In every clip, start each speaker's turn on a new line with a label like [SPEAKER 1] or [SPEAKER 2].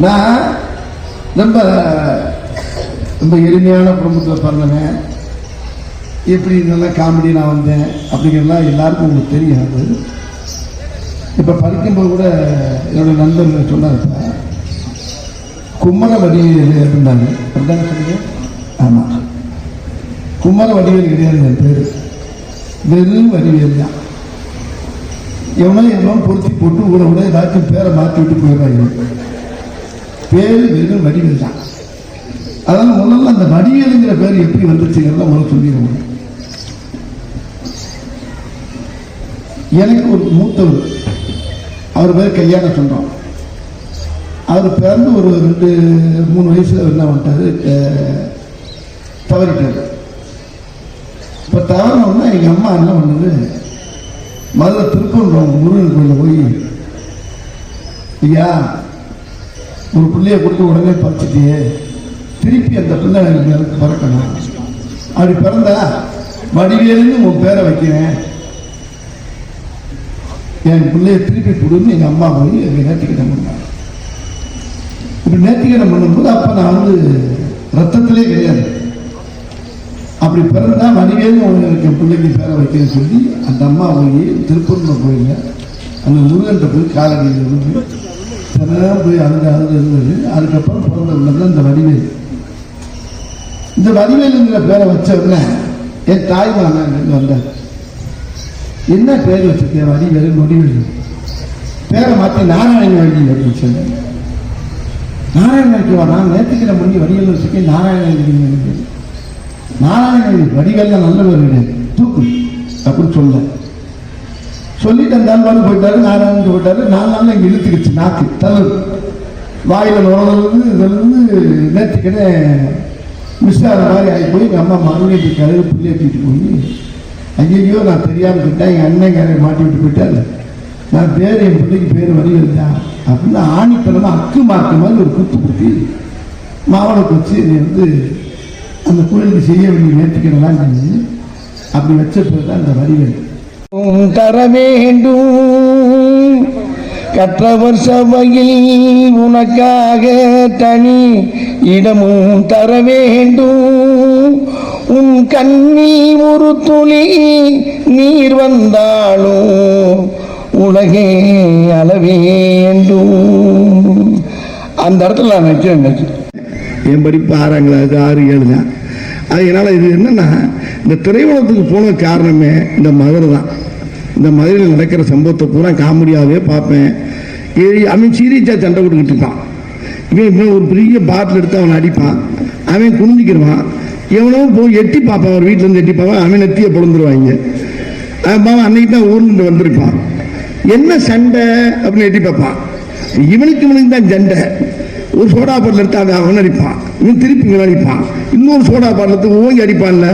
[SPEAKER 1] நான் ரொம்ப ரொம்ப எளிமையான குடும்பத்தில் பிறந்தவன். எப்படி நல்லா காமெடி நான் வந்தேன் அப்படிங்கிறதுலாம் எல்லாருக்கும் உங்களுக்கு தெரியாது. இப்போ படிக்கும்போது கூட என்னோட நண்பர்கள் சொன்னாங்க, கும்மர வடிவேல் இருந்தாங்க. அப்படிதானே சொன்னீங்க? ஆமாம், கும்மர வடிவேல் கிடையாது என் பேர், வெறும் வடிவேல் தான். எவனோ பொருத்தி போட்டு கூட கூட ஏதாச்சும் பேரை மாற்றி விட்டு போயிடுறாங்க. பேர் வெறும் வடிவேல் தான். அதனால் முதல்ல அந்த வடிவேலுங்கிற பேர் எப்படி வந்துச்சுங்கிறத முதல்ல சொல்லிடுவோம். எனக்கு ஒரு மூத்தவர், அவர் பேர் கல்யாண சொந்தம். அவர் பிறந்து ஒரு 2-3 வயசுல என்ன பண்ணிட்டாரு, தவறிட்டார். இப்போ தவறினோன்னா எங்கள் அம்மா என்ன பண்ணுது, மதுரை திருப்பூர் முருகன் கோயிலில் போய், ஐயா ஒரு பிள்ளைய கொடுத்து உடனே பறிச்சிட்டியே, திருப்பி அந்த பிள்ளை எனக்கு பிறக்கணும், அப்படி பிறந்தா வடிவேலுன்னு உன் பேரை வைக்கிறேன், என் பிள்ளைய திருப்பி கொடுன்னு எங்கள் அம்மா போய் எங்கள் நேர்த்திக்கடன் பண்ணாங்க. இப்படி நேர்த்திக்கடன் பண்ணும்போது அப்போ நான் ரத்தத்திலே கிடையாது. அப்படி பிறந்தா வடிவேலுன்னு உங்களுக்கு என் பிள்ளைக்கு பேரை வைக்கிறேன்னு சொல்லி அந்த அம்மா போய் திருப்பூரில் போயிங்க அந்த முருகன்கிட்ட போய் காலடியில் இருந்து தினம் போய் அழுது இருந்தது. அதுக்கப்புறம் பிறந்த உள்ளது இந்த வடிவேல். இந்த வடிவேலுங்கிற பேரை வச்ச உடனே என் தாய்மாமன் அங்கிருந்து வந்தார். என்ன பேர் வச்சிருக்கேன்? வடிவேலு நொடிவேலு. பேரை மாற்றி நாராயண வழி அப்படின்னு சொல்லி, நாராயண வைக்கவா? நான் நேற்றுக்கிற முடிஞ்சு வடிவேல் வச்சிருக்கேன், நாராயண வழி. நாராயண வடிவேல் நல்ல பேர் கிடையாது, தூக்கு அப்படின்னு சொல்லிட்டு அந்த ஆள் போயிட்டாரு. நாராயணன் போயிட்டாரு. 4 நாள் இங்கே இழுத்துக்கிச்சு, நாக்கு தளவு வாயில் நுழைந்து நேற்றுக்கிட்ட மிஸ் ஆகிற மாதிரி ஆகி போய் எங்கள் அம்மா மறுபடியும் கழுவு பிள்ளைய தூக்கிட்டு போய், ஐயோ நான் தெரியாமல் போயிட்டேன், எங்கள் அண்ணன் கரையை மாட்டி விட்டு போயிட்டாரு, நான் பேர் என் பிள்ளைக்கு பேர் வடிவேல் தான் அப்படின்னு ஆணித்தனமாக அக்கு மார்க்க மாதிரி ஒரு குத்து குத்தி மாவளக்கு வச்சு நீ அந்த கோயிலுக்கு செய்ய வேண்டிய நேர்த்திக்கிறதெல்லாம் செஞ்சு அப்படி வச்ச பேர் தான் அந்த வடிவேல்.
[SPEAKER 2] தர வேண்டும் கற்றவர் சபையில் உனக்காக தனி இடமும் தர வேண்டும். உன் கண்ணீர் ஒரு துளி நீர் வந்தாலும் உலகே அள வேண்டும். அந்த இடத்துல நான் நினைச்சேன்.
[SPEAKER 1] என் படிப்பு 6ஆம் கிளாஸ் 6-7 தான். அதனால இது என்னன்னா, இந்த திரையுலகத்துக்கு போன காரணமே இந்த மதுரை தான். இந்த மதுரையில் நடக்கிற சம்பவத்தை பூரா காமெடியாகவே பார்ப்பேன். அவன் சீரியஸாக சண்டை கொடுக்கிட்டு இருப்பான். இவன் ஒரு பெரிய பாட்டில் எடுத்து அவனை அடிப்பான், அவன் குனிஞ்சிக்கிடுவான். எவனோ போய் எட்டி பார்ப்பான், அவர் வீட்டிலேருந்து எட்டி பார்ப்பான், அவன் நெத்தியை பொழந்துருவாங்க. அன்னைக்கு தான் ஊர்லேருந்து வந்திருப்பான். என்ன சண்டை அப்படின்னு எட்டி பார்ப்பான். இவனுக்கு தான் சண்டை. ஒரு சோடா பாட்டில் எடுத்து அவன் அடிப்பான், இவன் திருப்பி இவன் அடிப்பான். இன்னொரு சோடா பாட்டில் ஓங்கி அடிப்பான்ல,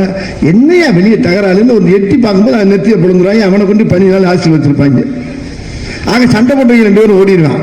[SPEAKER 1] என்னையா வெளியே தகராறுன்னு ஒரு எட்டி பார்க்கும்போது அவன் நெத்தியை பொழுந்துருவாங்க. அவனை கொண்டு 10 நாள் ஆசி வச்சிருப்பாங்க. ஆக சண்டை போட்டு 2 பேரும் ஓடிடுவான்.